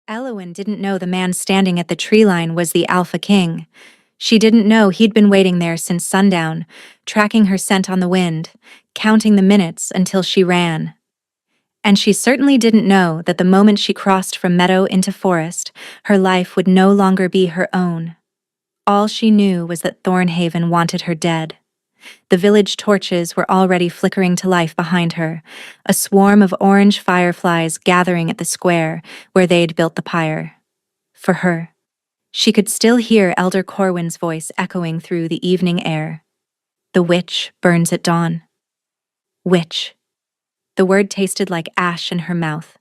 Elowen didn't know the man standing at the tree line was the Alpha King. She didn't know he'd been waiting there since sundown, tracking her scent on the wind, counting the minutes until she ran. And she certainly didn't know that the moment she crossed from meadow into forest, her life would no longer be her own. All she knew was that Thornhaven wanted her dead. The village torches were already flickering to life behind her, a swarm of orange fireflies gathering at the square where they'd built the pyre. For her, she could still hear Elder Corwin's voice echoing through the evening air. The witch burns at dawn. Witch. The word tasted like ash in her mouth.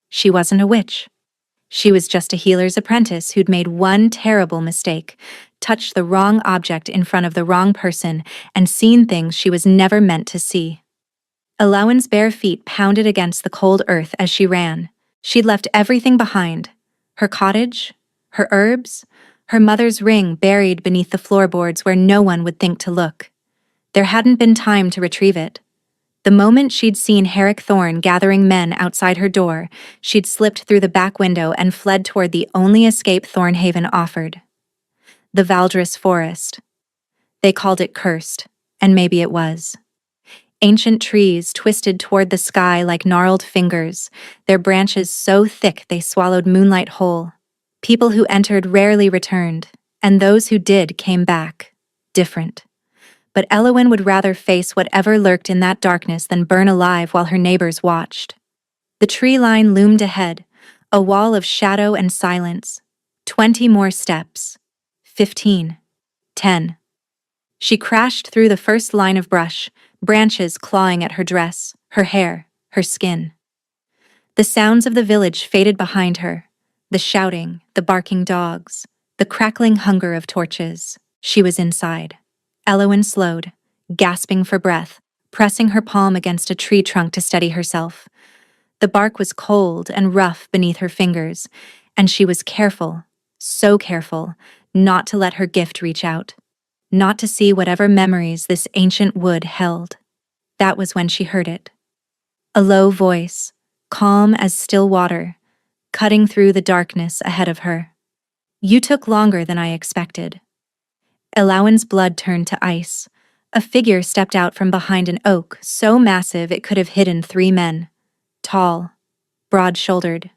She wasn't a witch. She was just a healer's apprentice who'd made one terrible mistake, touched the wrong object in front of the wrong person, and seen things she was never meant to see. Elowen's bare feet pounded against the cold earth as she ran. She'd left everything behind. Her cottage, her herbs, her mother's ring buried beneath the floorboards where no one would think to look. There hadn't been time to retrieve it. The moment she'd seen Herrick Thorne gathering men outside her door, she'd slipped through the back window and fled toward the only escape Thornhaven offered. The Valdris Forest. They called it cursed, and maybe it was. Ancient trees twisted toward the sky like gnarled fingers, their branches so thick they swallowed moonlight whole. People who entered rarely returned, and those who did came back, different. But Elowen would rather face whatever lurked in that darkness than burn alive while her neighbors watched. The tree line loomed ahead, a wall of shadow and silence. 20 more steps. 15. 10. She crashed through the first line of brush, branches clawing at her dress, her hair, her skin. The sounds of the village faded behind her, the shouting, the barking dogs, the crackling hunger of torches. She was inside. Elowen slowed, gasping for breath, pressing her palm against a tree trunk to steady herself. The bark was cold and rough beneath her fingers, and she was careful, so careful, not to let her gift reach out, not to see whatever memories this ancient wood held. That was when she heard it. A low voice, calm as still water, cutting through the darkness ahead of her. "You took longer than I expected." Elowen's blood turned to ice. A figure stepped out from behind an oak so massive it could have hidden 3 men. Tall, broad-shouldered.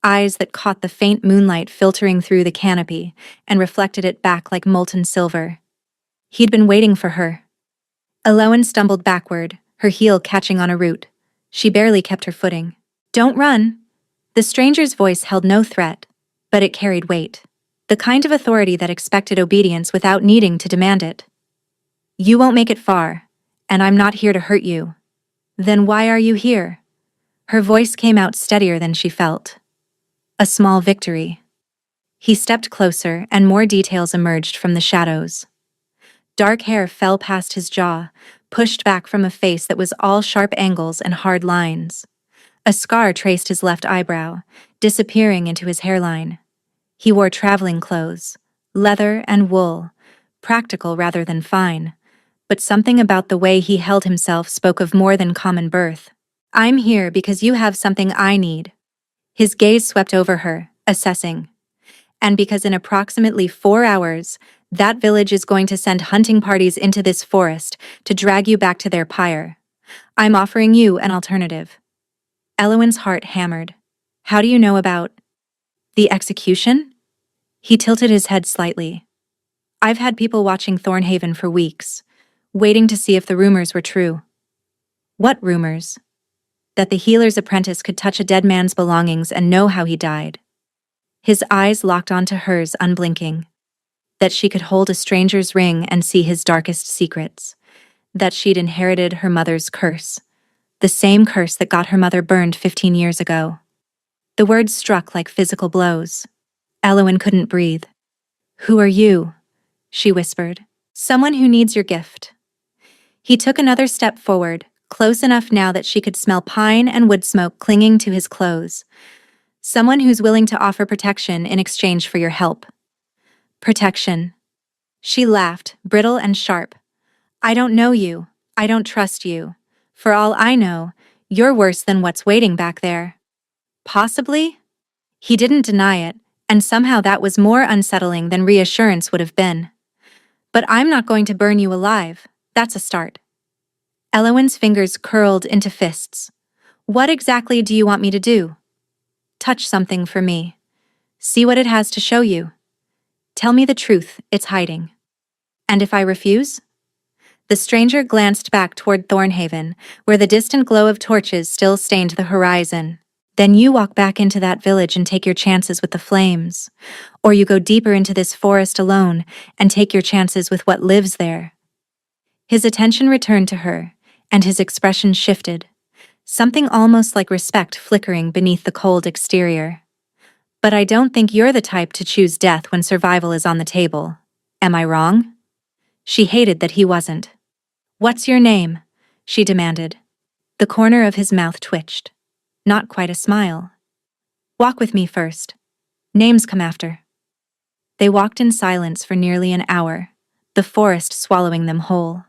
Eyes that caught the faint moonlight filtering through the canopy and reflected it back like molten silver. He'd been waiting for her. Elowen stumbled backward, her heel catching on a root. She barely kept her footing. "Don't run." The stranger's voice held no threat, but it carried weight. The kind of authority that expected obedience without needing to demand it. "You won't make it far, and I'm not here to hurt you." "Then why are you here?" Her voice came out steadier than she felt. "A small victory." He stepped closer, and more details emerged from the shadows. Dark hair fell past his jaw, pushed back from a face that was all sharp angles and hard lines. A scar traced his left eyebrow, disappearing into his hairline. He wore traveling clothes, leather and wool, practical rather than fine, but something about the way he held himself spoke of more than common birth. "I'm here because you have something I need." His gaze swept over her, assessing. "And because in approximately 4 hours, that village is going to send hunting parties into this forest to drag you back to their pyre. I'm offering you an alternative." Elowen's heart hammered. "How do you know about the execution?" He tilted his head slightly. "I've had people watching Thornhaven for weeks, waiting to see if the rumors were true." "What rumors?" "That the healer's apprentice could touch a dead man's belongings and know how he died." His eyes locked onto hers, unblinking. "That she could hold a stranger's ring and see his darkest secrets. That she'd inherited her mother's curse. The same curse that got her mother burned 15 years ago." The words struck like physical blows. Elowen couldn't breathe. "Who are you?" she whispered. "Someone who needs your gift." He took another step forward, close enough now that she could smell pine and wood smoke clinging to his clothes. "Someone who's willing to offer protection in exchange for your help." "Protection." She laughed, brittle and sharp. "I don't know you. I don't trust you. For all I know, you're worse than what's waiting back there." "Possibly?" He didn't deny it, and somehow that was more unsettling than reassurance would have been. But I'm not going to burn you alive. That's a start. Elowen's fingers curled into fists. What exactly do you want me to do? Touch something for me. See what it has to show you. Tell me the truth it's hiding. And if I refuse? The stranger glanced back toward Thornhaven, where the distant glow of torches still stained the horizon. Then you walk back into that village and take your chances with the flames. Or you go deeper into this forest alone and take your chances with what lives there. His attention returned to her, and his expression shifted, something almost like respect flickering beneath the cold exterior. But I don't think you're the type to choose death when survival is on the table. Am I wrong? She hated that he wasn't. What's your name? She demanded. The corner of his mouth twitched. Not quite a smile. Walk with me first. Names come after. They walked in silence for nearly an hour, the forest swallowing them whole.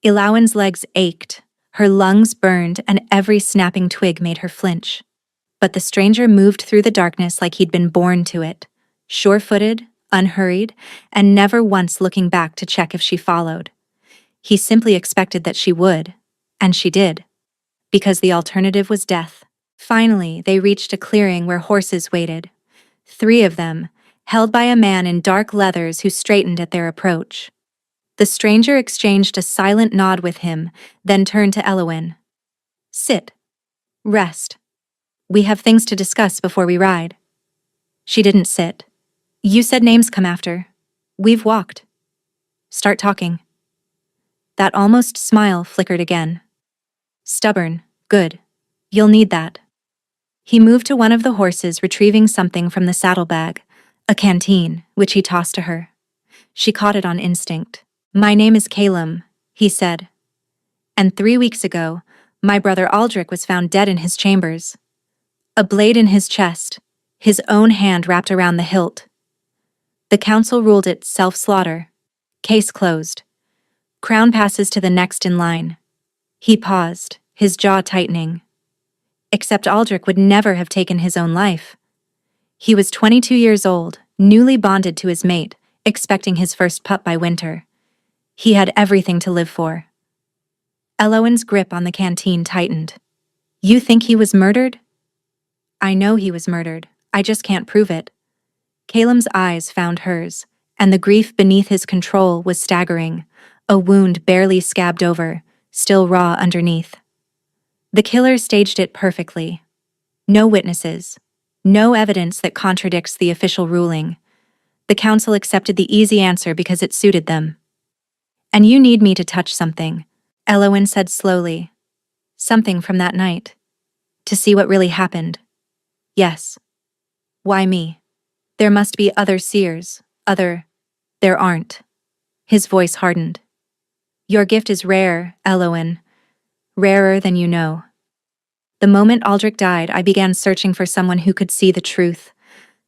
Elowen's legs ached, her lungs burned, and every snapping twig made her flinch. But the stranger moved through the darkness like he'd been born to it, sure-footed, unhurried, and never once looking back to check if she followed. He simply expected that she would, and she did, because the alternative was death. Finally, they reached a clearing where horses waited. 3 of them, held by a man in dark leathers who straightened at their approach. The stranger exchanged a silent nod with him, then turned to Elowen. Sit. Rest. We have things to discuss before we ride. She didn't sit. You said names come after. We've walked. Start talking. That almost smile flickered again. Stubborn. Good. You'll need that. He moved to one of the horses, retrieving something from the saddlebag, a canteen, which he tossed to her. She caught it on instinct. My name is Calum, he said. And 3 weeks ago, my brother Aldrich was found dead in his chambers. A blade in his chest, his own hand wrapped around the hilt. The council ruled it self-slaughter. Case closed. Crown passes to the next in line. He paused, his jaw tightening. Except Aldrich would never have taken his own life. He was 22 years old, newly bonded to his mate, expecting his first pup by winter. He had everything to live for. Elowen's grip on the canteen tightened. You think he was murdered? I know he was murdered. I just can't prove it. Calum's eyes found hers, and the grief beneath his control was staggering, a wound barely scabbed over, still raw underneath. The killer staged it perfectly. No witnesses. No evidence that contradicts the official ruling. The council accepted the easy answer because it suited them. And you need me to touch something, Elowen said slowly. Something from that night. To see what really happened. Yes. Why me? There must be other seers, There aren't. His voice hardened. Your gift is rare, Elowen. Rarer than you know. The moment Aldrich died, I began searching for someone who could see the truth.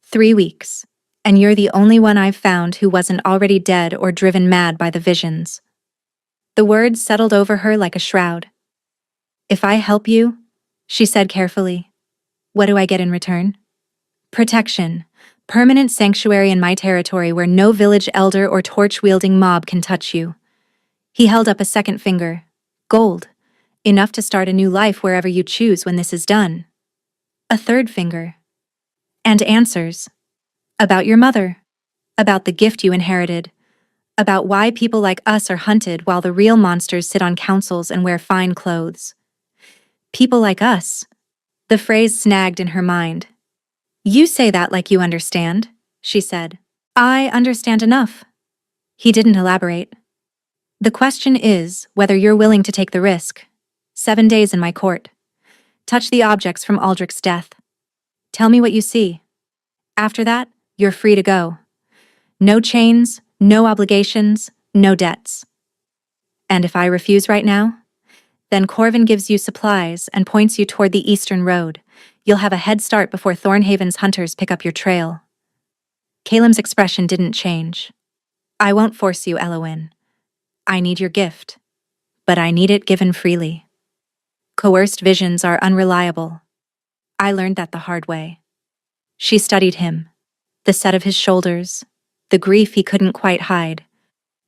3 weeks. And you're the only one I've found who wasn't already dead or driven mad by the visions. The words settled over her like a shroud. If I help you, she said carefully, what do I get in return? Protection. Permanent sanctuary in my territory where no village elder or torch-wielding mob can touch you. He held up a second finger. Gold. Enough to start a new life wherever you choose when this is done. A third finger. And answers. About your mother. About the gift you inherited. About why people like us are hunted while the real monsters sit on councils and wear fine clothes. People like us. The phrase snagged in her mind. You say that like you understand, she said. I understand enough. He didn't elaborate. The question is whether you're willing to take the risk. 7 days in my court. Touch the objects from Aldrich's death. Tell me what you see. After that, you're free to go. No chains, no obligations, no debts. And if I refuse right now? Then Corvin gives you supplies and points you toward the eastern road. You'll have a head start before Thornhaven's hunters pick up your trail. Calum's expression didn't change. I won't force you, Elowen. I need your gift, but I need it given freely. Coerced visions are unreliable. I learned that the hard way. She studied him, the set of his shoulders, the grief he couldn't quite hide,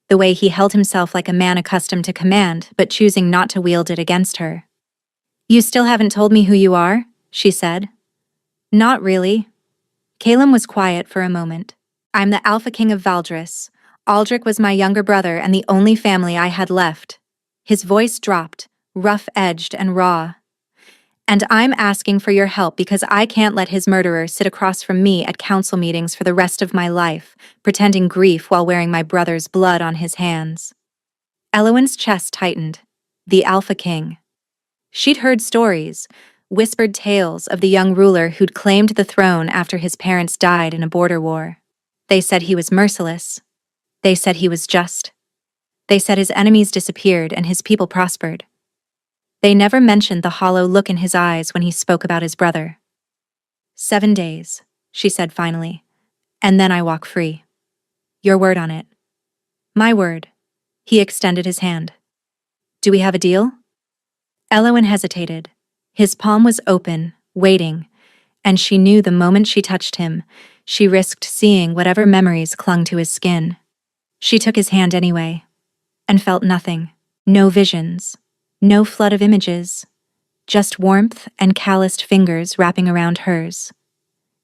the way he held himself like a man accustomed to command but choosing not to wield it against her. "You still haven't told me who you are?" she said. "Not really." Calum was quiet for a moment. "I'm the Alpha King of Valdris. Aldrich was my younger brother and the only family I had left." His voice dropped, rough-edged and raw. "And I'm asking for your help because I can't let his murderer sit across from me at council meetings for the rest of my life, pretending grief while wearing my brother's blood on his hands." Elowyn's chest tightened. The Alpha King. She'd heard stories, whispered tales of the young ruler who'd claimed the throne after his parents died in a border war. They said he was merciless. They said he was just. They said his enemies disappeared and his people prospered. They never mentioned the hollow look in his eyes when he spoke about his brother. "7 days," she said finally, "and then I walk free. Your word on it." "My word." He extended his hand. "Do we have a deal?" Elowyn hesitated. His palm was open, waiting, and she knew the moment she touched him, she risked seeing whatever memories clung to his skin. She took his hand anyway, and felt nothing. No visions, no flood of images, just warmth and calloused fingers wrapping around hers.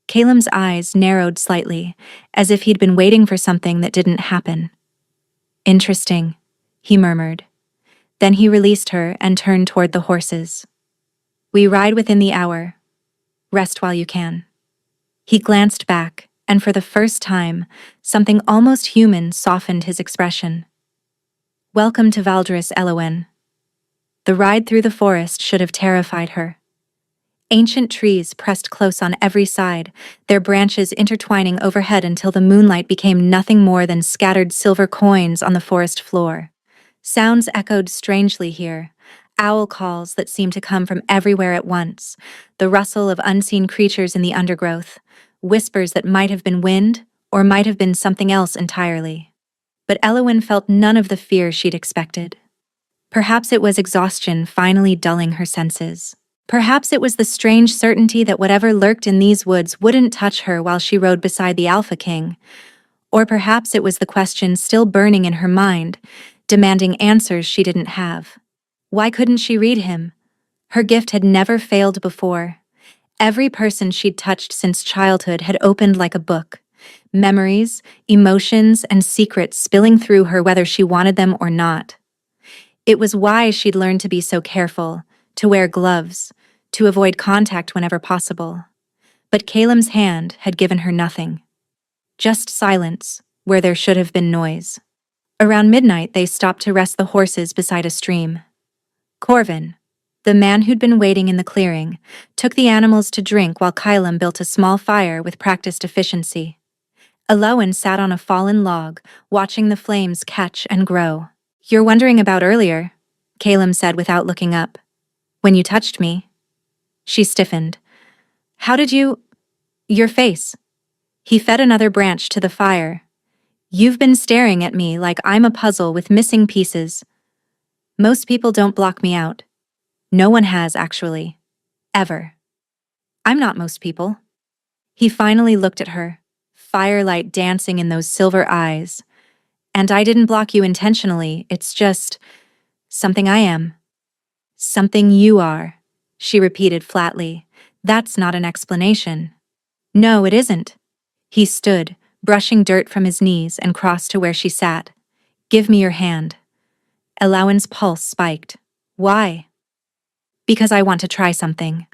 Calum's eyes narrowed slightly, as if he'd been waiting for something that didn't happen. "Interesting," he murmured. Then he released her and turned toward the horses. "We ride within the hour. Rest while you can." He glanced back, and for the first time, something almost human softened his expression. "Welcome to Valdris, Elowyn." The ride through the forest should have terrified her. Ancient trees pressed close on every side, their branches intertwining overhead until the moonlight became nothing more than scattered silver coins on the forest floor. Sounds echoed strangely here, owl calls that seemed to come from everywhere at once, the rustle of unseen creatures in the undergrowth, whispers that might have been wind or might have been something else entirely. But Elowyn felt none of the fear she'd expected. Perhaps it was exhaustion finally dulling her senses. Perhaps it was the strange certainty that whatever lurked in these woods wouldn't touch her while she rode beside the Alpha King. Or perhaps it was the question still burning in her mind, demanding answers she didn't have. Why couldn't she read him? Her gift had never failed before. Every person she'd touched since childhood had opened like a book. Memories, emotions, and secrets spilling through her whether she wanted them or not. It was why she'd learned to be so careful, to wear gloves, to avoid contact whenever possible. But Calum's hand had given her nothing. Just silence, where there should have been noise. Around midnight they stopped to rest the horses beside a stream. Corvin, the man who'd been waiting in the clearing, took the animals to drink while Calum built a small fire with practiced efficiency. Elowyn sat on a fallen log, watching the flames catch and grow. "You're wondering about earlier," Calum said without looking up. "When you touched me." She stiffened. "How did you— Your face." He fed another branch to the fire. "You've been staring at me like I'm a puzzle with missing pieces. Most people don't block me out. No one has, actually. Ever. I'm not most people." He finally looked at her, firelight dancing in those silver eyes. "And I didn't block you intentionally, it's just something I am." "Something you are," she repeated flatly. "That's not an explanation." "No, it isn't." He stood, brushing dirt from his knees, and crossed to where she sat. "Give me your hand." Elowyn's pulse spiked. "Why?" "Because I want to try something."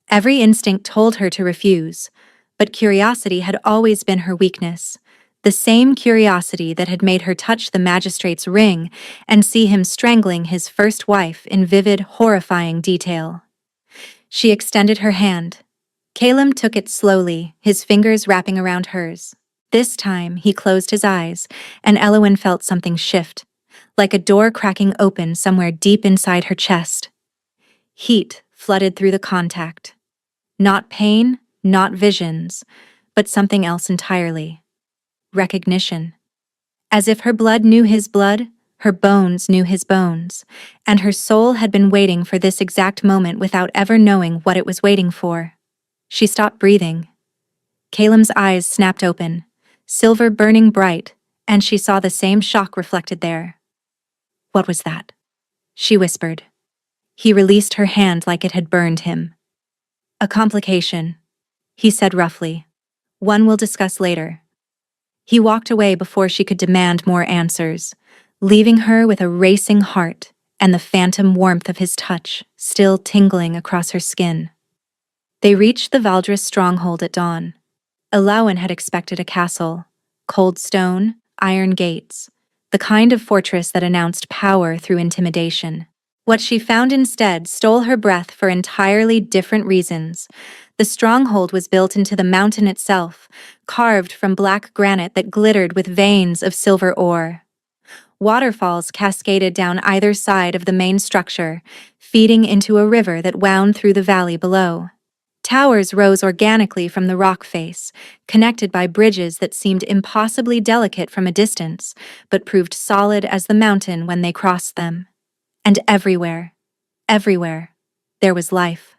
Every instinct told her to refuse, but curiosity had always been her weakness. The same curiosity that had made her touch the magistrate's ring and see him strangling his first wife in vivid, horrifying detail. She extended her hand. Calum took it slowly, his fingers wrapping around hers. This time, he closed his eyes, and Elowyn felt something shift, like a door cracking open somewhere deep inside her chest. Heat flooded through the contact. Not pain, not visions, but something else entirely. Recognition. As if her blood knew his blood, her bones knew his bones, and her soul had been waiting for this exact moment without ever knowing what it was waiting for. She stopped breathing. Caleb's eyes snapped open, silver burning bright, and she saw the same shock reflected there. "What was that?" she whispered. He released her hand like it had burned him. "A complication," he said roughly. "One we'll discuss later." He walked away before she could demand more answers, leaving her with a racing heart and the phantom warmth of his touch still tingling across her skin. They reached the Valdris stronghold at dawn. Elawan had expected a castle, cold stone, iron gates, the kind of fortress that announced power through intimidation. What she found instead stole her breath for entirely different reasons. The stronghold was built into the mountain itself, carved from black granite that glittered with veins of silver ore. Waterfalls cascaded down either side of the main structure, feeding into a river that wound through the valley below. Towers rose organically from the rock face, connected by bridges that seemed impossibly delicate from a distance, but proved solid as the mountain when they crossed them. And everywhere, there was life.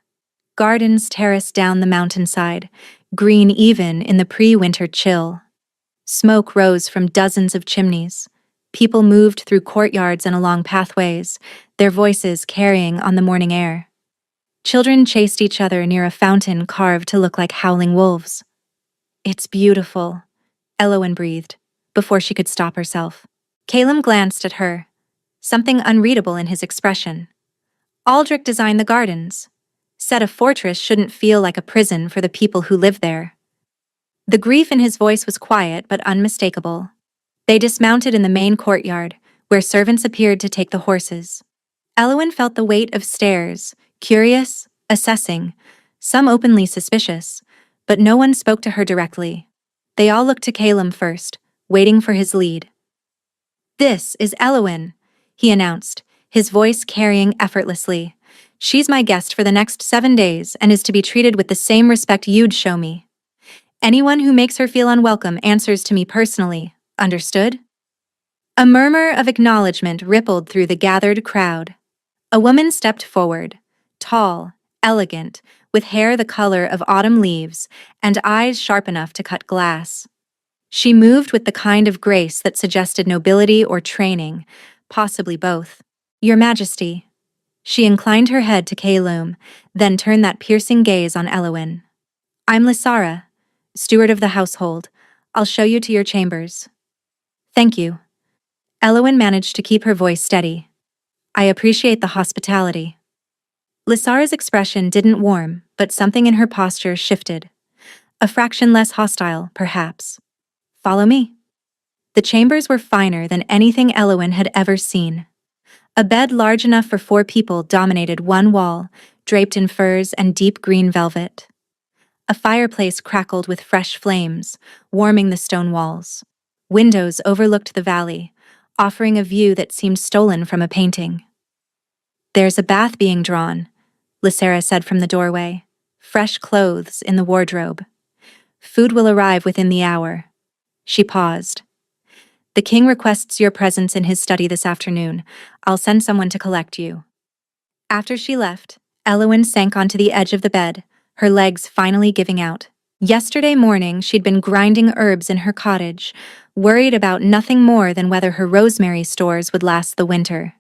Gardens terraced down the mountainside, green even in the pre-winter chill. Smoke rose from dozens of chimneys. People moved through courtyards and along pathways, their voices carrying on the morning air. Children chased each other near a fountain carved to look like howling wolves. "It's beautiful," Elowen breathed, before she could stop herself. Caleb glanced at her, something unreadable in his expression. "Aldrich designed the gardens. Said a fortress shouldn't feel like a prison for the people who live there." The grief in his voice was quiet but unmistakable. They dismounted in the main courtyard, where servants appeared to take the horses. Elowen felt the weight of stares, curious, assessing, some openly suspicious, but no one spoke to her directly. They all looked to Caleb first, waiting for his lead. "This is Elowen," he announced, his voice carrying effortlessly. "She's my guest for the next 7 days and is to be treated with the same respect you'd show me. Anyone who makes her feel unwelcome answers to me personally, understood?" A murmur of acknowledgement rippled through the gathered crowd. A woman stepped forward, tall, elegant, with hair the color of autumn leaves and eyes sharp enough to cut glass. She moved with the kind of grace that suggested nobility or training, possibly both. "Your Majesty." She inclined her head to Caleb, then turned that piercing gaze on Elowen. "I'm Lysara, steward of the household. I'll show you to your chambers." "Thank you." Elowen managed to keep her voice steady. "I appreciate the hospitality." Lysara's expression didn't warm, but something in her posture shifted. A fraction less hostile, perhaps. "Follow me." The chambers were finer than anything Elowen had ever seen. A bed large enough for 4 people dominated one wall, draped in furs and deep green velvet. A fireplace crackled with fresh flames, warming the stone walls. Windows overlooked the valley, offering a view that seemed stolen from a painting. "There's a bath being drawn," Lysara said from the doorway. "Fresh clothes in the wardrobe. Food will arrive within the hour." She paused. "The king requests your presence in his study this afternoon. I'll send someone to collect you." After she left, Elowen sank onto the edge of the bed, her legs finally giving out. Yesterday morning, she'd been grinding herbs in her cottage, worried about nothing more than whether her rosemary stores would last the winter.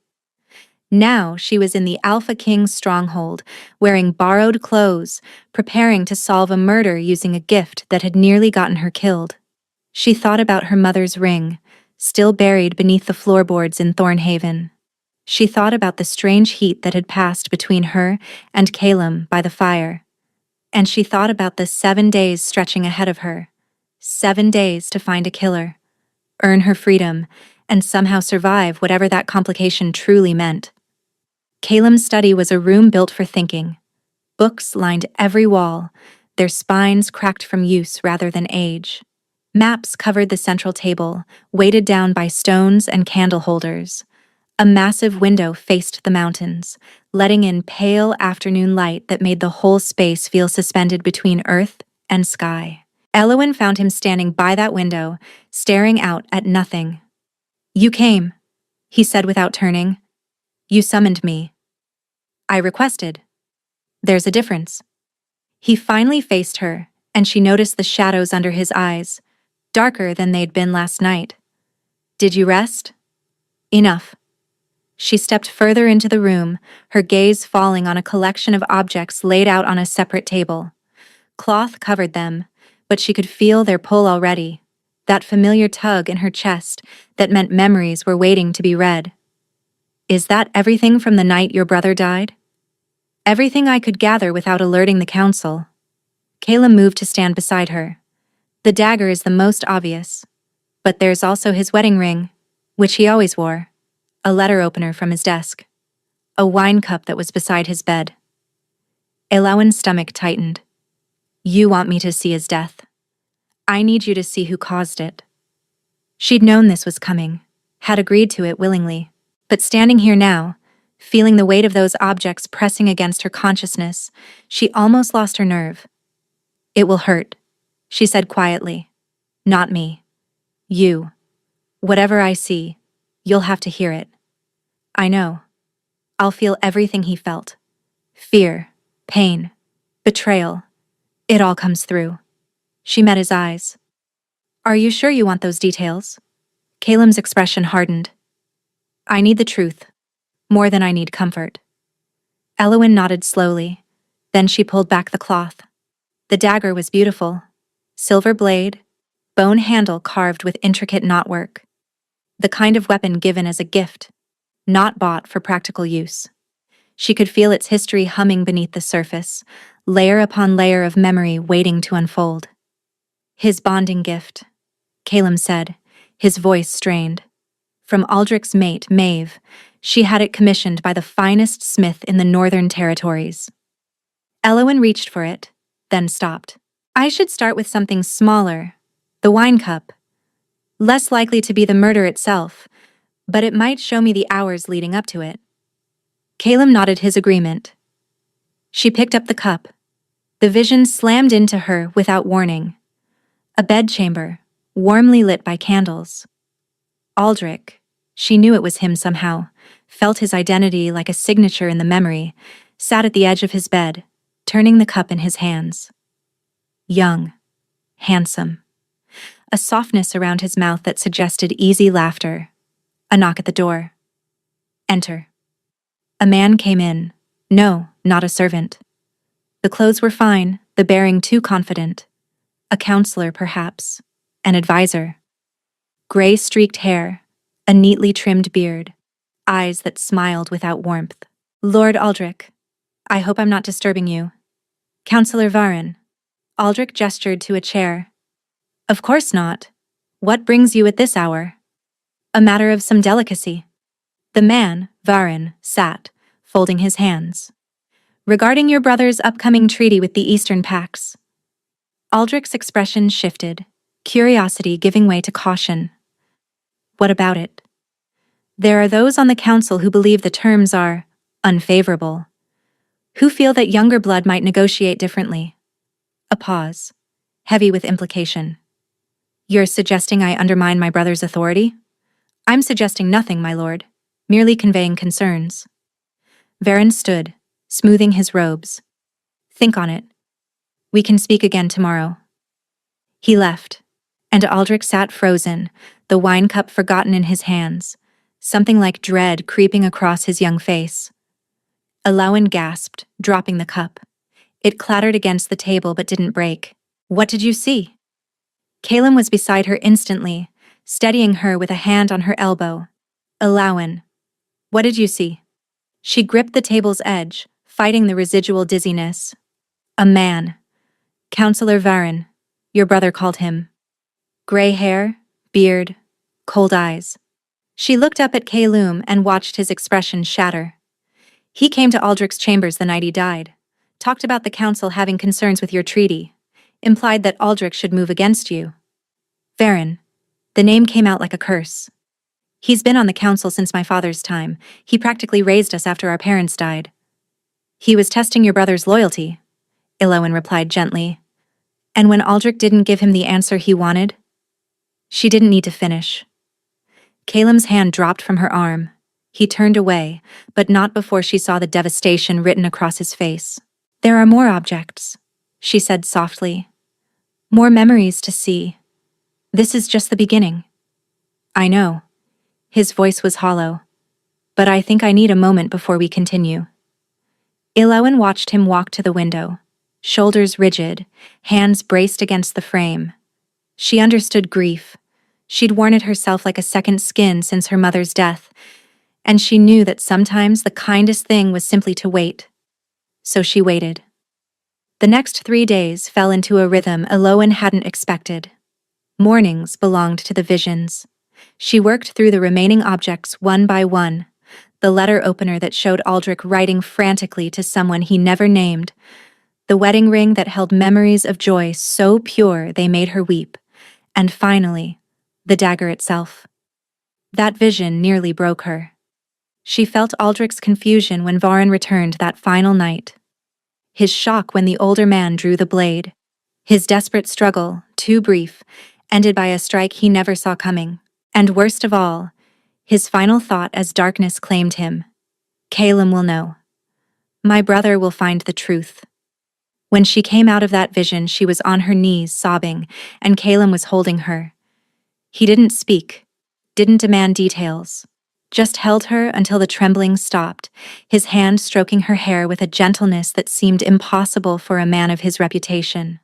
Now she was in the Alpha King's stronghold, wearing borrowed clothes, preparing to solve a murder using a gift that had nearly gotten her killed. She thought about her mother's ring, still buried beneath the floorboards in Thornhaven. She thought about the strange heat that had passed between her and Caleb by the fire. And she thought about the 7 days stretching ahead of her. 7 days to find a killer, earn her freedom, and somehow survive whatever that complication truly meant. Caleb's study was a room built for thinking. Books lined every wall, their spines cracked from use rather than age. Maps covered the central table, weighted down by stones and candle holders. A massive window faced the mountains, letting in pale afternoon light that made the whole space feel suspended between earth and sky. Elowen found him standing by that window, staring out at nothing. "You came," he said without turning. "You summoned me." "I requested." "There's a difference." He finally faced her, and she noticed the shadows under his eyes, darker than they'd been last night. Did you rest? Enough. She stepped further into the room, her gaze falling on a collection of objects laid out on a separate table. Cloth covered them, but she could feel their pull already, that familiar tug in her chest that meant memories were waiting to be read. Is that everything from the night your brother died? Everything I could gather without alerting the council. Kayla moved to stand beside her. The dagger is the most obvious, but there's also his wedding ring, which he always wore, a letter opener from his desk, a wine cup that was beside his bed. Elowin's stomach tightened. You want me to see his death? I need you to see who caused it. She'd known this was coming, had agreed to it willingly, but standing here now, feeling the weight of those objects pressing against her consciousness, she almost lost her nerve. It will hurt, she said quietly. Not me. You. Whatever I see, you'll have to hear it. I know. I'll feel everything he felt. Fear, pain, betrayal. It all comes through. She met his eyes. Are you sure you want those details? Caleb's expression hardened. I need the truth, more than I need comfort. Elowin nodded slowly. Then she pulled back the cloth. The dagger was beautiful. Silver blade, bone handle carved with intricate knotwork. The kind of weapon given as a gift, not bought for practical use. She could feel its history humming beneath the surface, layer upon layer of memory waiting to unfold. His bonding gift, Caleb said, his voice strained. From Aldrich's mate, Maeve, she had it commissioned by the finest smith in the Northern Territories. Elowin reached for it, then stopped. I should start with something smaller, the wine cup. Less likely to be the murder itself, but it might show me the hours leading up to it. Caleb nodded his agreement. She picked up the cup. The vision slammed into her without warning. A bedchamber, warmly lit by candles. Aldrich, she knew it was him somehow, felt his identity like a signature in the memory, sat at the edge of his bed, turning the cup in his hands. Young, handsome. A softness around his mouth that suggested easy laughter. A knock at the door. Enter. A man came in. No, not a servant. The clothes were fine, the bearing too confident. A counselor, perhaps. An advisor. Gray-streaked hair, a neatly trimmed beard, eyes that smiled without warmth. Lord Aldrich, I hope I'm not disturbing you. Counselor Varin. Aldrich gestured to a chair. Of course not. What brings you at this hour? A matter of some delicacy. The man, Varin, sat, folding his hands. Regarding your brother's upcoming treaty with the Eastern Pax. Aldrich's expression shifted, curiosity giving way to caution. What about it? There are those on the council who believe the terms are unfavorable, who feel that younger blood might negotiate differently. A pause, heavy with implication. You're suggesting I undermine my brother's authority? I'm suggesting nothing, my lord, merely conveying concerns. Varin stood, smoothing his robes. Think on it. We can speak again tomorrow. He left, and Aldrich sat frozen, the wine cup forgotten in his hands, something like dread creeping across his young face. Elowin gasped, dropping the cup. It clattered against the table but didn't break. What did you see? Caleb was beside her instantly, steadying her with a hand on her elbow. Elowin, what did you see? She gripped the table's edge, fighting the residual dizziness. A man. Counselor Varin, your brother called him. Gray hair, beard, cold eyes. She looked up at Caleb and watched his expression shatter. He came to Aldrich's chambers the night he died, talked about the council having concerns with your treaty, implied that Aldrich should move against you. Varin, the name came out like a curse. He's been on the council since my father's time. He practically raised us after our parents died. He was testing your brother's loyalty, Elowin replied gently. And when Aldrich didn't give him the answer he wanted, she didn't need to finish. Caleb's hand dropped from her arm. He turned away, but not before she saw the devastation written across his face. There are more objects, she said softly. More memories to see. This is just the beginning. I know. His voice was hollow. But I think I need a moment before we continue. Iloan watched him walk to the window, shoulders rigid, hands braced against the frame. She understood grief. She'd worn it herself like a second skin since her mother's death, and she knew that sometimes the kindest thing was simply to wait. So she waited. The next 3 days fell into a rhythm Iloan hadn't expected. Mornings belonged to the visions. She worked through the remaining objects one by one. The letter opener that showed Aldrich writing frantically to someone he never named. The wedding ring that held memories of joy so pure they made her weep. And finally, the dagger itself. That vision nearly broke her. She felt Aldrich's confusion when Varin returned that final night. His shock when the older man drew the blade. His desperate struggle, too brief, ended by a strike he never saw coming. And worst of all, his final thought as darkness claimed him. Calum will know. My brother will find the truth. When she came out of that vision, she was on her knees, sobbing, and Calum was holding her. He didn't speak, didn't demand details, just held her until the trembling stopped, his hand stroking her hair with a gentleness that seemed impossible for a man of his reputation.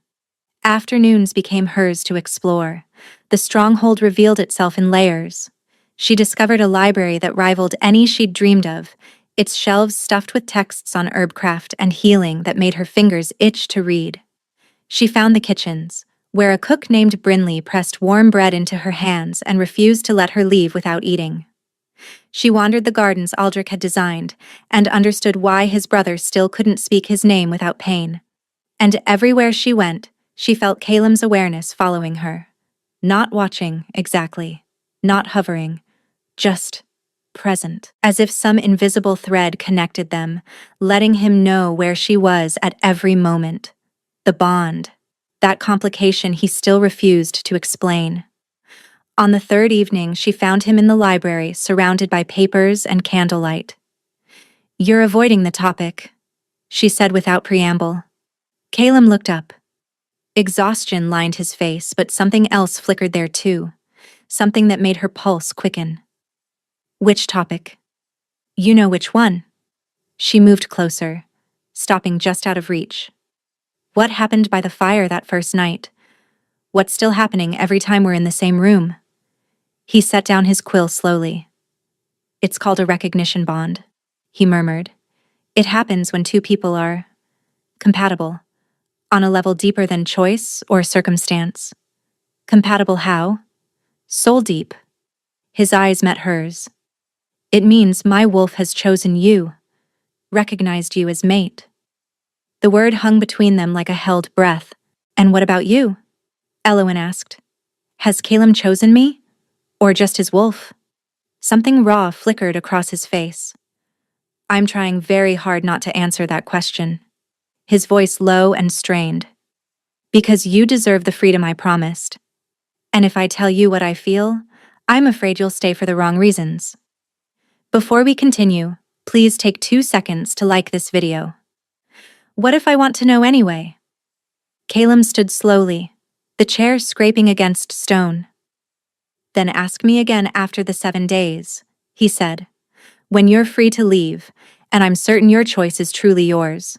Afternoons became hers to explore. The stronghold revealed itself in layers. She discovered a library that rivaled any she'd dreamed of, its shelves stuffed with texts on herbcraft and healing that made her fingers itch to read. She found the kitchens, where a cook named Brinley pressed warm bread into her hands and refused to let her leave without eating. She wandered the gardens Aldrich had designed and understood why his brother still couldn't speak his name without pain. And everywhere she went, she felt Calum's awareness following her. Not watching, exactly. Not hovering. Just present. As if some invisible thread connected them, letting him know where she was at every moment. The bond. That complication he still refused to explain. On the third evening, she found him in the library, surrounded by papers and candlelight. You're avoiding the topic, she said without preamble. Calum looked up. Exhaustion lined his face, but something else flickered there too. Something that made her pulse quicken. Which topic? You know which one. She moved closer, stopping just out of reach. What happened by the fire that first night? What's still happening every time we're in the same room? He set down his quill slowly. It's called a recognition bond, he murmured. It happens when two people are compatible, on a level deeper than choice or circumstance. Compatible how? Soul deep. His eyes met hers. It means my wolf has chosen you, recognized you as mate. The word hung between them like a held breath. And what about you? Elowen asked. Has Calum chosen me? Or just his wolf? Something raw flickered across his face. I'm trying very hard not to answer that question. His voice low and strained. Because you deserve the freedom I promised. And if I tell you what I feel, I'm afraid you'll stay for the wrong reasons. Before we continue, please take 2 seconds to like this video. What if I want to know anyway? Calum stood slowly, the chair scraping against stone. Then ask me again after the 7 days, he said, when you're free to leave, and I'm certain your choice is truly yours.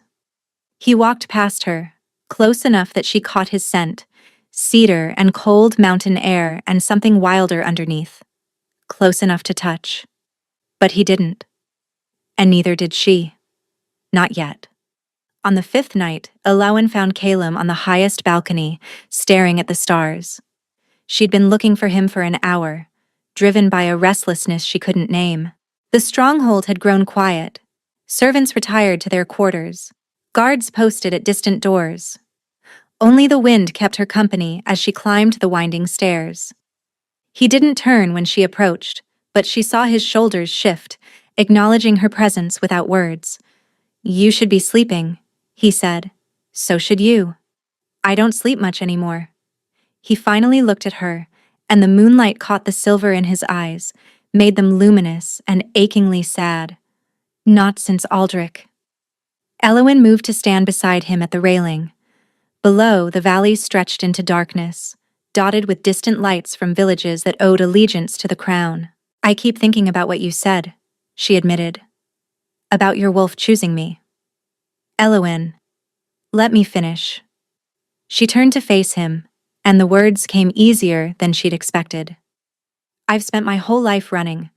He walked past her, close enough that she caught his scent, cedar and cold mountain air and something wilder underneath. Close enough to touch. But he didn't. And neither did she. Not yet. On the 5th night, Ilowen found Calum on the highest balcony, staring at the stars. She'd been looking for him for an hour, driven by a restlessness she couldn't name. The stronghold had grown quiet. Servants retired to their quarters. Guards posted at distant doors. Only the wind kept her company as she climbed the winding stairs. He didn't turn when she approached, but she saw his shoulders shift, acknowledging her presence without words. You should be sleeping, he said. So should you. I don't sleep much anymore. He finally looked at her, and the moonlight caught the silver in his eyes, made them luminous and achingly sad. Not since Aldrich. Elowen moved to stand beside him at the railing. Below, the valley stretched into darkness, dotted with distant lights from villages that owed allegiance to the crown. I keep thinking about what you said, she admitted. About your wolf choosing me. Eowyn, let me finish. She turned to face him, and the words came easier than she'd expected. I've spent my whole life running,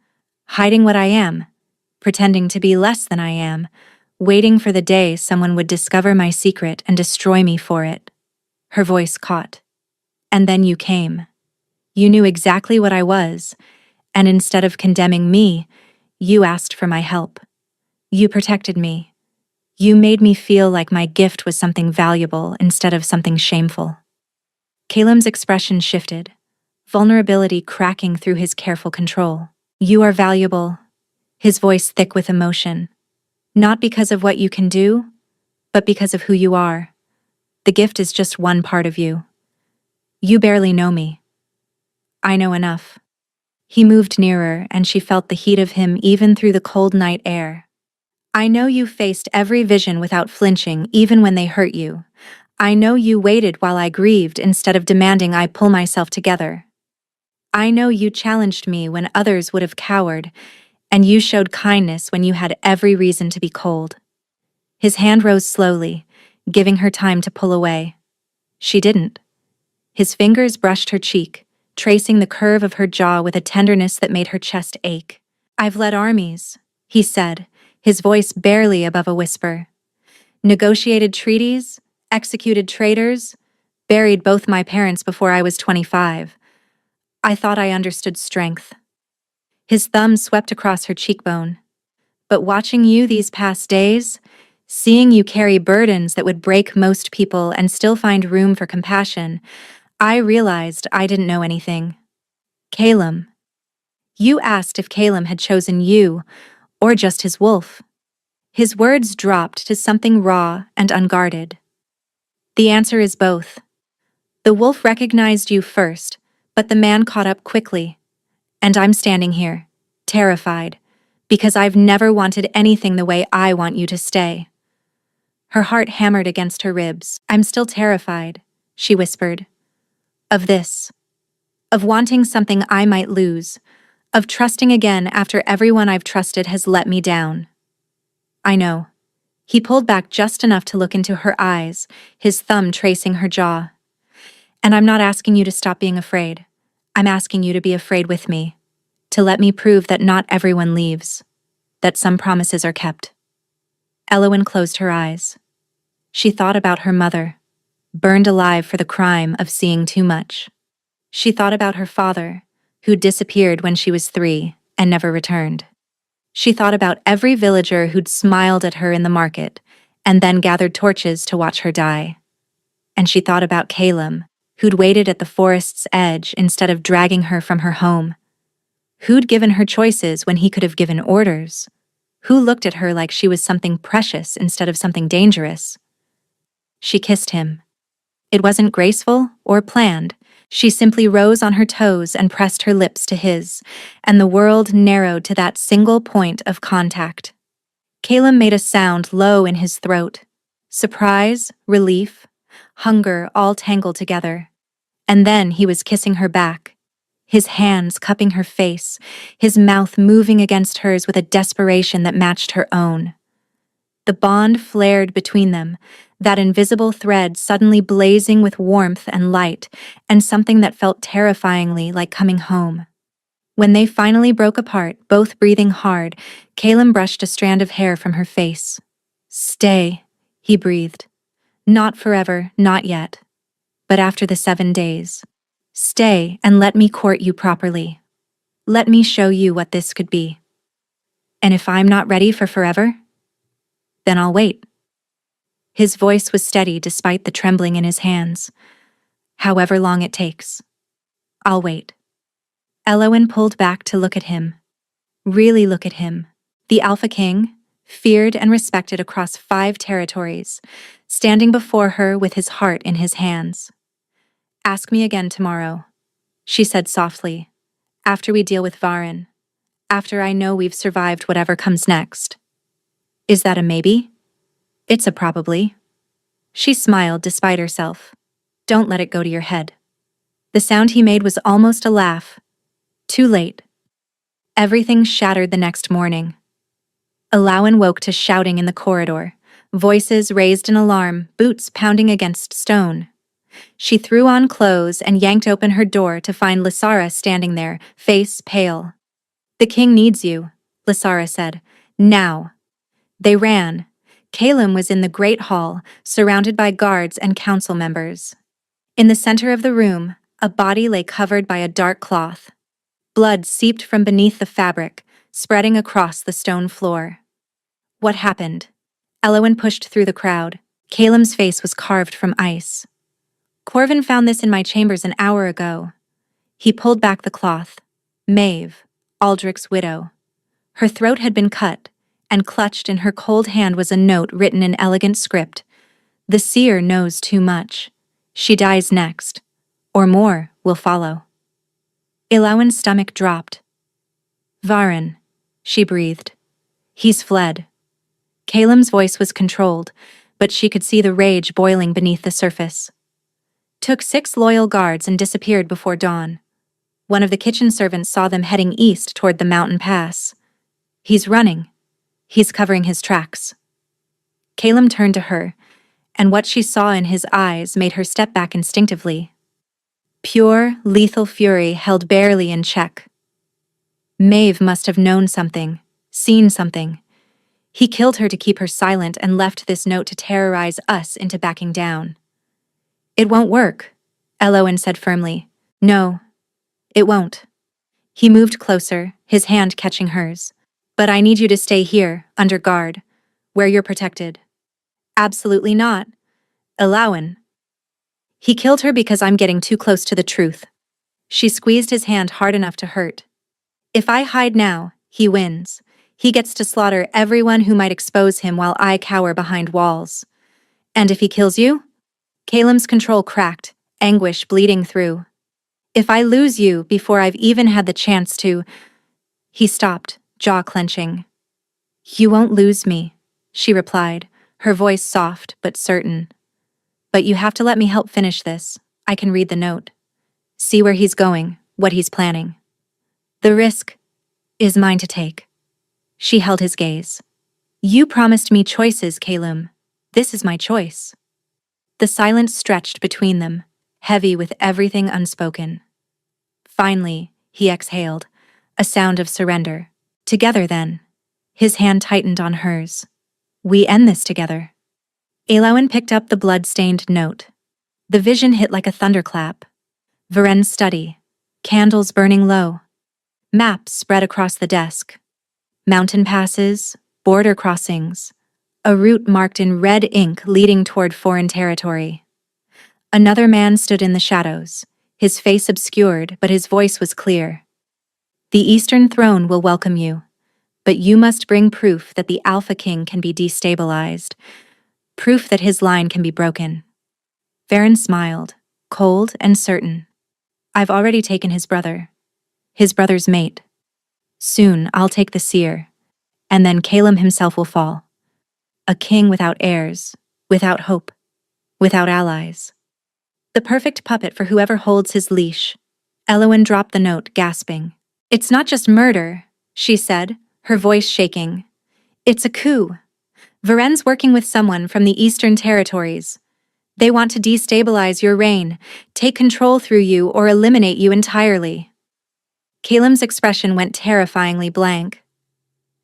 hiding what I am, pretending to be less than I am, waiting for the day someone would discover my secret and destroy me for it. Her voice caught. And then you came. You knew exactly what I was, and instead of condemning me, you asked for my help. You protected me. You made me feel like my gift was something valuable instead of something shameful. Caleb's expression shifted, vulnerability cracking through his careful control. You are valuable, his voice thick with emotion. Not because of what you can do, but because of who you are. The gift is just one part of you. You barely know me. I know enough. He moved nearer, and she felt the heat of him even through the cold night air. I know you faced every vision without flinching, even when they hurt you. I know you waited while I grieved instead of demanding I pull myself together. I know you challenged me when others would have cowered, and you showed kindness when you had every reason to be cold. His hand rose slowly, giving her time to pull away. She didn't. His fingers brushed her cheek, tracing the curve of her jaw with a tenderness that made her chest ache. I've led armies, he said, his voice barely above a whisper. Negotiated treaties, executed traitors, buried both my parents before I was 25. I thought I understood strength. His thumb swept across her cheekbone. But watching you these past days, seeing you carry burdens that would break most people and still find room for compassion, I realized I didn't know anything. Caleb. You asked if Caleb had chosen you, or just his wolf. His words dropped to something raw and unguarded. The answer is both. The wolf recognized you first, but the man caught up quickly. And I'm standing here, terrified, because I've never wanted anything the way I want you to stay. Her heart hammered against her ribs. I'm still terrified, she whispered. Of this. Of wanting something I might lose. Of trusting again after everyone I've trusted has let me down. I know. He pulled back just enough to look into her eyes, his thumb tracing her jaw. And I'm not asking you to stop being afraid. I'm asking you to be afraid with me. To let me prove that not everyone leaves. That some promises are kept. Eowyn closed her eyes. She thought about her mother, burned alive for the crime of seeing too much. She thought about her father, who disappeared when she was 3 and never returned. She thought about every villager who'd smiled at her in the market and then gathered torches to watch her die. And she thought about Caleb, who'd waited at the forest's edge instead of dragging her from her home. Who'd given her choices when he could have given orders? Who looked at her like she was something precious instead of something dangerous? She kissed him. It wasn't graceful or planned. She simply rose on her toes and pressed her lips to his, and the world narrowed to that single point of contact. Caleb made a sound low in his throat. Surprise, relief, hunger all tangled together. And then he was kissing her back, his hands cupping her face, his mouth moving against hers with a desperation that matched her own. The bond flared between them, that invisible thread suddenly blazing with warmth and light, and something that felt terrifyingly like coming home. When they finally broke apart, both breathing hard, Caleb brushed a strand of hair from her face. Stay, he breathed. Not forever, not yet. But after the 7 days. Stay and let me court you properly. Let me show you what this could be. And if I'm not ready for forever, then I'll wait. His voice was steady despite the trembling in his hands. However long it takes. I'll wait. Eowyn pulled back to look at him. Really look at him. The Alpha King, feared and respected across 5 territories, standing before her with his heart in his hands. Ask me again tomorrow, she said softly, after we deal with Varen, after I know we've survived whatever comes next. Is that a maybe? It's a probably. She smiled despite herself. Don't let it go to your head. The sound he made was almost a laugh. Too late. Everything shattered the next morning. Alawan woke to shouting in the corridor, voices raised in alarm, boots pounding against stone. She threw on clothes and yanked open her door to find Lysara standing there, face pale. The king needs you, Lysara said. Now. They ran. Calum was in the great hall, surrounded by guards and council members. In the center of the room, a body lay covered by a dark cloth. Blood seeped from beneath the fabric, spreading across the stone floor. What happened? Elowen pushed through the crowd. Calum's face was carved from ice. Corvin found this in my chambers an hour ago. He pulled back the cloth. Maeve, Aldrich's widow. Her throat had been cut, and clutched in her cold hand was a note written in elegant script. The seer knows too much. She dies next. Or more will follow. Elowen's stomach dropped. Varen, she breathed. He's fled. Calum's voice was controlled, but she could see the rage boiling beneath the surface. Took 6 loyal guards and disappeared before dawn. One of the kitchen servants saw them heading east toward the mountain pass. He's running. He's covering his tracks. Calum turned to her, and what she saw in his eyes made her step back instinctively. Pure, lethal fury held barely in check. Maeve must have known something, seen something. He killed her to keep her silent and left this note to terrorize us into backing down. It won't work, Elowen said firmly. No, it won't. He moved closer, his hand catching hers. But I need you to stay here, under guard, where you're protected. Absolutely not. Elowen. He killed her because I'm getting too close to the truth. She squeezed his hand hard enough to hurt. If I hide now, he wins. He gets to slaughter everyone who might expose him while I cower behind walls. And if he kills you? Calum's control cracked, anguish bleeding through. If I lose you before I've even had the chance to... He stopped, jaw clenching. You won't lose me, she replied, her voice soft but certain. But you have to let me help finish this. I can read the note. See where he's going, what he's planning. The risk is mine to take. She held his gaze. You promised me choices, Calum. This is my choice. The silence stretched between them, heavy with everything unspoken. Finally, he exhaled, a sound of surrender. Together then. His hand tightened on hers. We end this together. Elowen picked up the blood-stained note. The vision hit like a thunderclap. Varen's study. Candles burning low. Maps spread across the desk. Mountain passes, border crossings. A route marked in red ink leading toward foreign territory. Another man stood in the shadows, his face obscured, but his voice was clear. The Eastern Throne will welcome you, but you must bring proof that the Alpha King can be destabilized, proof that his line can be broken. Varen smiled, cold and certain. I've already taken his brother's mate. Soon I'll take the seer, and then Calum himself will fall. A king without heirs, without hope, without allies. The perfect puppet for whoever holds his leash. Elowen dropped the note, gasping. It's not just murder, she said, her voice shaking. It's a coup. Varen's working with someone from the Eastern Territories. They want to destabilize your reign, take control through you, or eliminate you entirely. Calum's expression went terrifyingly blank.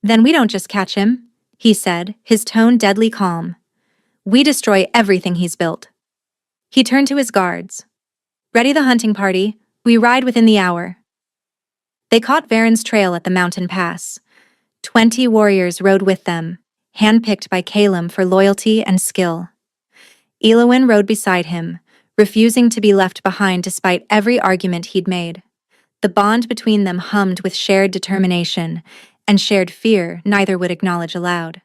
Then we don't just catch him, he said, his tone deadly calm. We destroy everything he's built. He turned to his guards. Ready the hunting party, we ride within the hour. They caught Varen's trail at the mountain pass. 20 warriors rode with them, handpicked by Calum for loyalty and skill. Elowen rode beside him, refusing to be left behind despite every argument he'd made. The bond between them hummed with shared determination and shared fear neither would acknowledge aloud.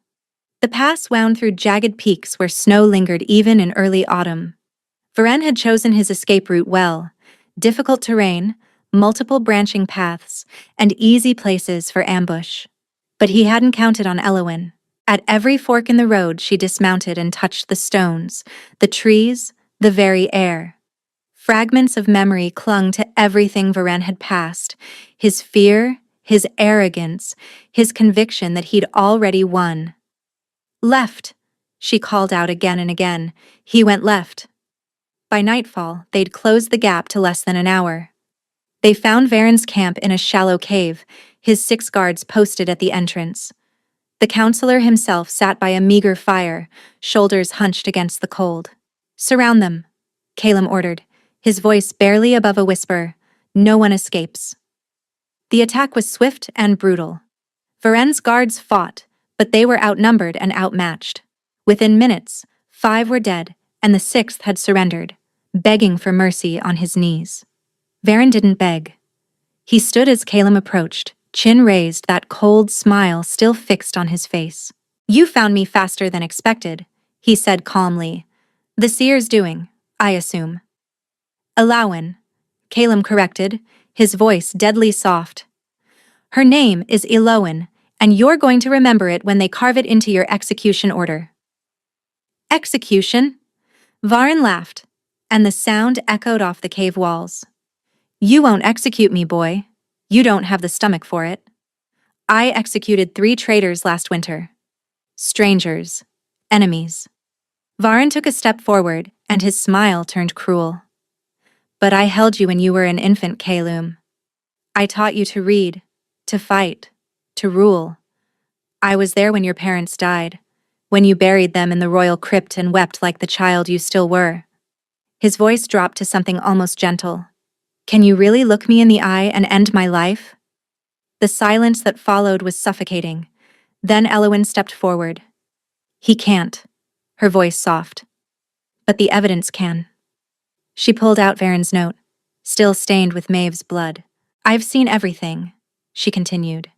The pass wound through jagged peaks where snow lingered even in early autumn. Varen had chosen his escape route well: difficult terrain, multiple branching paths, and easy places for ambush. But he hadn't counted on Elowen. At every fork in the road, she dismounted and touched the stones, the trees, the very air. Fragments of memory clung to everything Varen had passed, his fear, his arrogance, his conviction that he'd already won. Left, she called out again and again. He went left. By nightfall, they'd closed the gap to less than an hour. They found Varen's camp in a shallow cave, his 6 guards posted at the entrance. The counselor himself sat by a meager fire, shoulders hunched against the cold. "Surround them," Calum ordered, his voice barely above a whisper. "No one escapes." The attack was swift and brutal. Varen's guards fought, but they were outnumbered and outmatched. Within minutes, 5 were dead, and the 6th had surrendered, begging for mercy on his knees. Varen didn't beg. He stood as Calum approached, chin raised, that cold smile still fixed on his face. "You found me faster than expected," he said calmly. "The seer's doing, I assume." "Elowin," Calum corrected, his voice deadly soft. "Her name is Elowin, and you're going to remember it when they carve it into your execution order." "Execution?" Varen laughed, and the sound echoed off the cave walls. "You won't execute me, boy. You don't have the stomach for it. I executed 3 traitors last winter. Strangers. Enemies." Varen took a step forward, and his smile turned cruel. "But I held you when you were an infant, Calum. I taught you to read, to fight, to rule. I was there when your parents died, when you buried them in the royal crypt and wept like the child you still were." His voice dropped to something almost gentle. "Can you really look me in the eye and end my life?" The silence that followed was suffocating. Then Elowin stepped forward. "He can't," her voice soft. "But the evidence can." She pulled out Varen's note, still stained with Maeve's blood. "I've seen everything," she continued.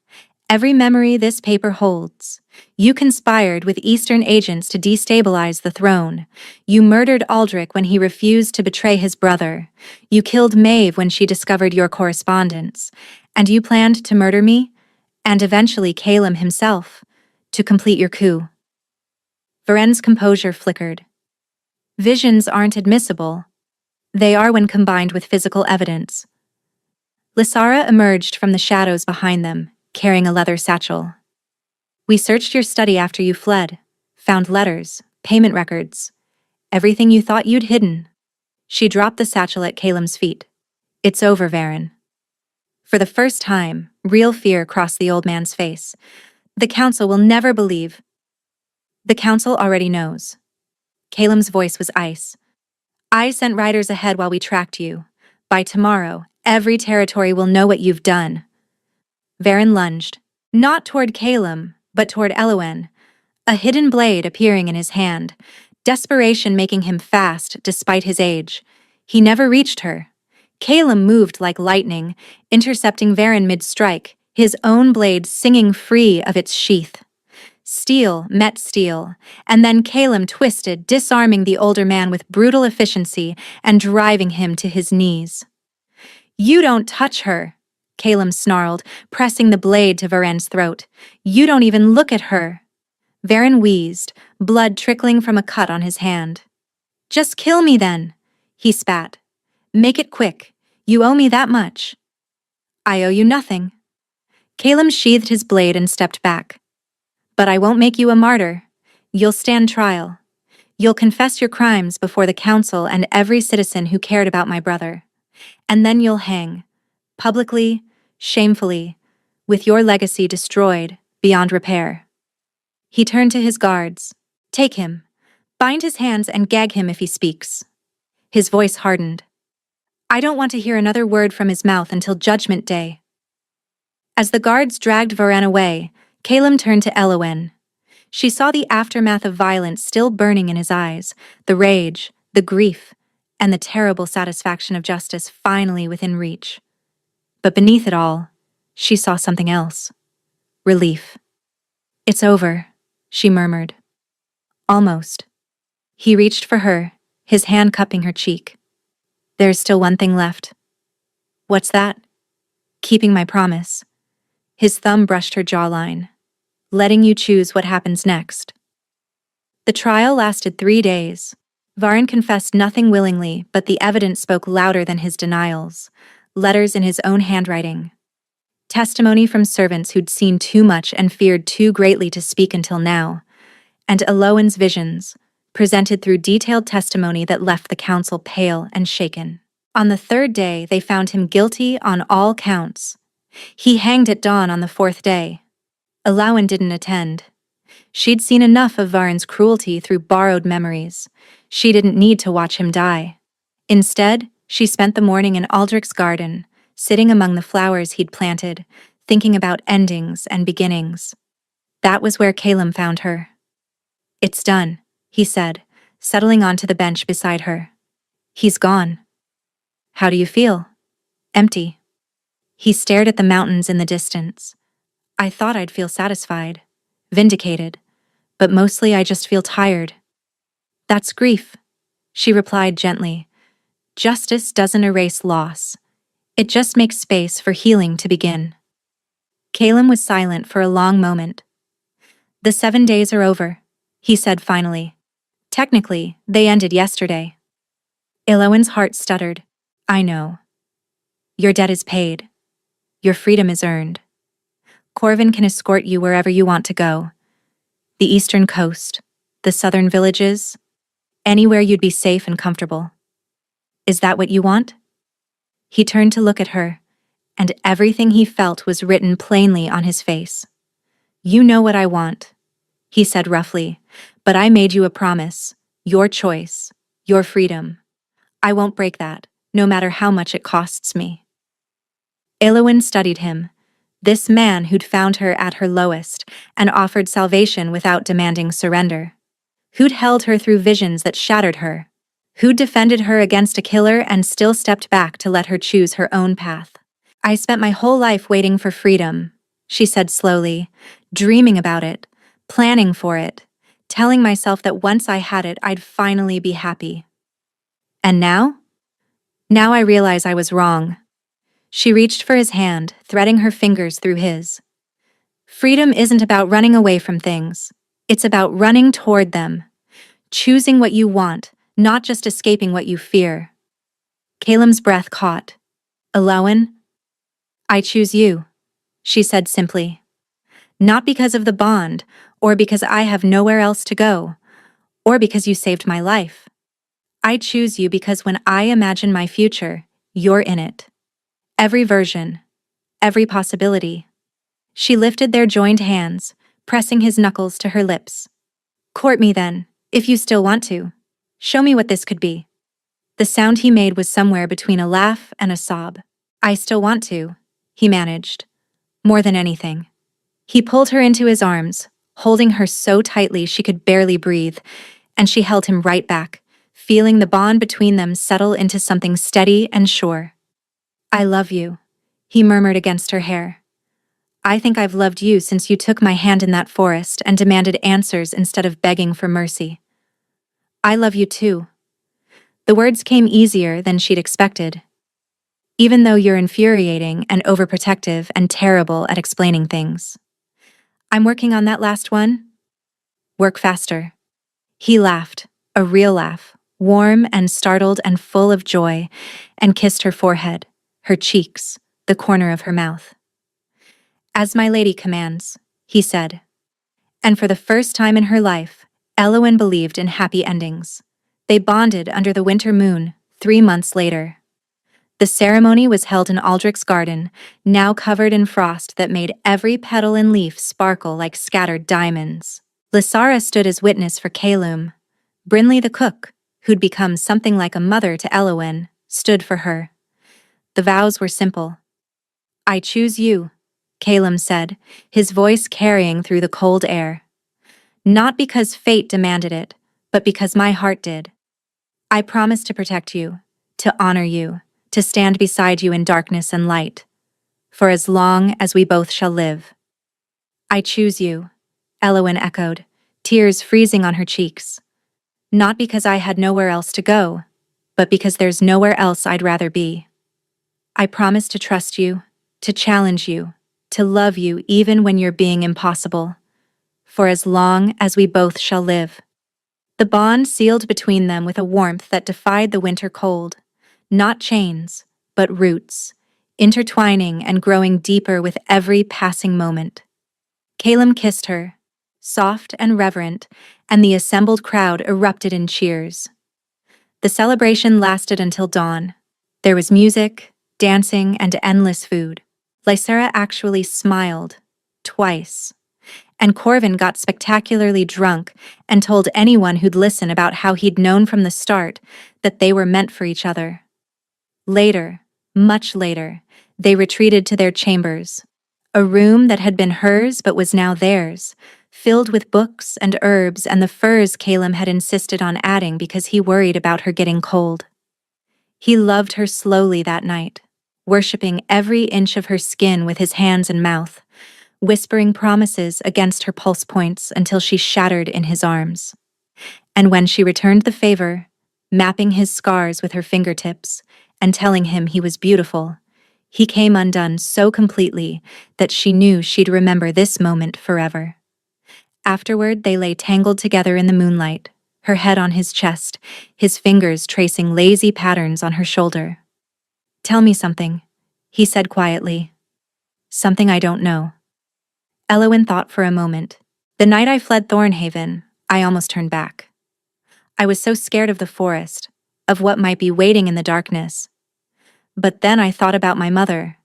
"Every memory this paper holds. You conspired with Eastern agents to destabilize the throne. You murdered Aldrich when he refused to betray his brother. You killed Maeve when she discovered your correspondence. And you planned to murder me, and eventually Calum himself, to complete your coup." Varen's composure flickered. "Visions aren't admissible. They are when combined with physical evidence." Lysara emerged from the shadows behind them, carrying a leather satchel. "We searched your study after you fled, found letters, payment records, everything you thought you'd hidden." She dropped the satchel at Calum's feet. "It's over, Varen." For the first time, real fear crossed the old man's face. "The council will never believe." "The council already knows." Calum's voice was ice. "I sent riders ahead while we tracked you. By tomorrow, every territory will know what you've done." Varen lunged, not toward Calum, but toward Elowin, a hidden blade appearing in his hand, desperation making him fast despite his age. He never reached her. Calum moved like lightning, intercepting Varen mid-strike, his own blade singing free of its sheath. Steel met steel, and then Calum twisted, disarming the older man with brutal efficiency and driving him to his knees. "You don't touch her," Calum snarled, pressing the blade to Varen's throat. "You don't even look at her." Varen wheezed, blood trickling from a cut on his hand. "Just kill me then," he spat. "Make it quick. You owe me that much." "I owe you nothing." Calum sheathed his blade and stepped back. "But I won't make you a martyr. You'll stand trial. You'll confess your crimes before the council and every citizen who cared about my brother. And then you'll hang, publicly, shamefully, with your legacy destroyed beyond repair." He turned to his guards. "Take him. Bind his hands and gag him if he speaks." His voice hardened. "I don't want to hear another word from his mouth until Judgment Day." As the guards dragged Varen away, Calum turned to Elowin. She saw the aftermath of violence still burning in his eyes, the rage, the grief, and the terrible satisfaction of justice finally within reach. But beneath it all, she saw something else. Relief. "It's over," she murmured. "Almost." He reached for her, his hand cupping her cheek. "There's still one thing left." "What's that?" "Keeping my promise." His thumb brushed her jawline. letting you choose what happens next. The trial lasted 3 days. Varun confessed nothing willingly, but the evidence spoke louder than his denials. Letters in his own handwriting. Testimony from servants who'd seen too much and feared too greatly to speak until now. And Eloan's visions, presented through detailed testimony that left the council pale and shaken. On the 3rd day, they found him guilty on all counts. He hanged at dawn on the 4th day. Eloan didn't attend. She'd seen enough of Varun's cruelty through borrowed memories. She didn't need to watch him die. Instead, she spent the morning in Aldrich's garden, sitting among the flowers he'd planted, thinking about endings and beginnings. That was where Calum found her. "It's done," he said, settling onto the bench beside her. "He's gone." "How do you feel?" "Empty." He stared at the mountains in the distance. "I thought I'd feel satisfied, vindicated, but mostly I just feel tired." "That's grief," she replied gently. "Justice doesn't erase loss. It just makes space for healing to begin." Calum was silent for a long moment. "The 7 days are over," he said finally. "Technically, they ended yesterday." Eloan's heart stuttered. "I know. Your debt is paid. Your freedom is earned. Corvin can escort you wherever you want to go. The eastern coast, the southern villages, anywhere you'd be safe and comfortable. Is that what you want?" He turned to look at her, and everything he felt was written plainly on his face. "You know what I want," he said roughly, "but I made you a promise. Your choice, your freedom. I won't break that, no matter how much it costs me." Eloan studied him, this man who'd found her at her lowest and offered salvation without demanding surrender. Who'd held her through visions that shattered her. Who'd defended her against a killer and still stepped back to let her choose her own path. "I spent my whole life waiting for freedom," she said slowly, dreaming about it, planning for it, telling myself that once I had it, I'd finally be happy. "And now? Now I realize I was wrong." She reached for his hand, threading her fingers through his. "Freedom isn't about running away from things. It's about running toward them. Choosing what you want, not just escaping what you fear." Calum's breath caught. "Eloan, I choose you," she said simply. "Not because of the bond, or because I have nowhere else to go, or because you saved my life. I choose you because when I imagine my future, you're in it. Every version, every possibility." She lifted their joined hands, pressing his knuckles to her lips. "Court me then, if you still want to. Show me what this could be." The sound he made was somewhere between a laugh and a sob. "I still want to," he managed. "More than anything." He pulled her into his arms, holding her so tightly she could barely breathe, and she held him right back, feeling the bond between them settle into something steady and sure. "I love you," he murmured against her hair. "I think I've loved you since you took my hand in that forest and demanded answers instead of begging for mercy." "I love you too." The words came easier than she'd expected. "Even though you're infuriating and overprotective and terrible at explaining things." "I'm working on that last one." "Work faster." He laughed, a real laugh, warm and startled and full of joy, and kissed her forehead, her cheeks, the corner of her mouth. "As my lady commands," he said. And for the first time in her life, Eloan believed in happy endings. They bonded under the winter moon, 3 months later. The ceremony was held in Aldrich's garden, now covered in frost that made every petal and leaf sparkle like scattered diamonds. Lysara stood as witness for Calum. Brinley the cook, who'd become something like a mother to Eloan, stood for her. The vows were simple. "I choose you," Calum said, his voice carrying through the cold air. "Not because fate demanded it, but because my heart did. I promise to protect you, to honor you, to stand beside you in darkness and light, for as long as we both shall live." "I choose you," Eloan echoed, tears freezing on her cheeks. "Not because I had nowhere else to go, but because there's nowhere else I'd rather be. I promise to trust you, to challenge you, to love you even when you're being impossible. for as long as we both shall live." The bond sealed between them with a warmth that defied the winter cold. Not chains, but roots, intertwining and growing deeper with every passing moment. Caleb kissed her, soft and reverent, and the assembled crowd erupted in cheers. The celebration lasted until dawn. There was music, dancing, and endless food. Lysera actually smiled, twice, and Corvin got spectacularly drunk and told anyone who'd listen about how he'd known from the start that they were meant for each other. Later, much later, they retreated to their chambers, a room that had been hers but was now theirs, filled with books and herbs and the furs Caleb had insisted on adding because he worried about her getting cold. He loved her slowly that night, worshipping every inch of her skin with his hands and mouth, whispering promises against her pulse points until she shattered in his arms. And when she returned the favor, mapping his scars with her fingertips and telling him he was beautiful, he came undone so completely that she knew she'd remember this moment forever. Afterward, they lay tangled together in the moonlight, her head on his chest, his fingers tracing lazy patterns on her shoulder. "Tell me something," he said quietly. "Something I don't know." Elowyn thought for a moment. "The night I fled Thornhaven, I almost turned back. I was so scared of the forest, of what might be waiting in the darkness. But then I thought about my mother,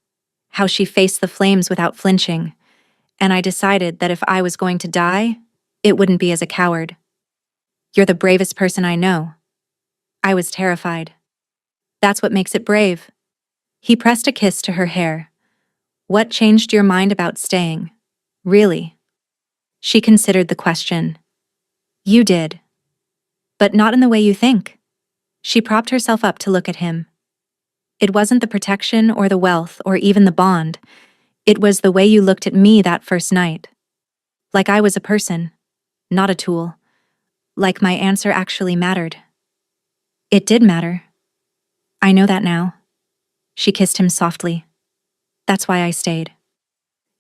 how she faced the flames without flinching, and I decided that if I was going to die, it wouldn't be as a coward. You're the bravest person I know." I was terrified. "That's what makes it brave." He pressed a kiss to her hair. "What changed your mind about staying? Really?" She considered the question. "You did. But not in the way you think." She propped herself up to look at him. "It wasn't the protection or the wealth or even the bond. It was the way you looked at me that first night. Like I was a person, not a tool. Like my answer actually mattered." "It did matter. I know that now." She kissed him softly. "That's why I stayed."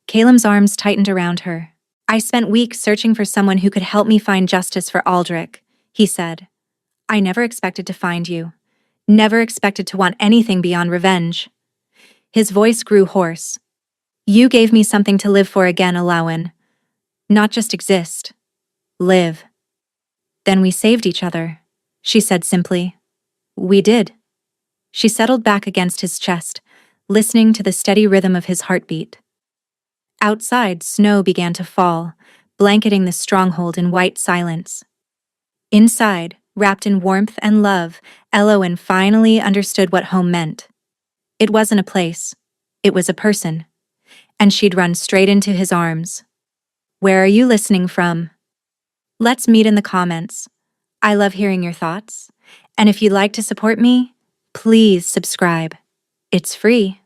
Caleb's arms tightened around her. "I spent weeks searching for someone who could help me find justice for Aldrich," he said. "I never expected to find you. Never expected to want anything beyond revenge." His voice grew hoarse. "You gave me something to live for again, Alawan. Not just exist. Live." "Then we saved each other," she said simply. "We did." She settled back against his chest, listening to the steady rhythm of his heartbeat. Outside, snow began to fall, blanketing the stronghold in white silence. Inside, wrapped in warmth and love, Elowen finally understood what home meant. It wasn't a place. It was a person. And she'd run straight into his arms. Where are you listening from? Let's meet in the comments. I love hearing your thoughts. And if you'd like to support me, please subscribe. It's free,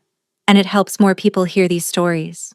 and it helps more people hear these stories.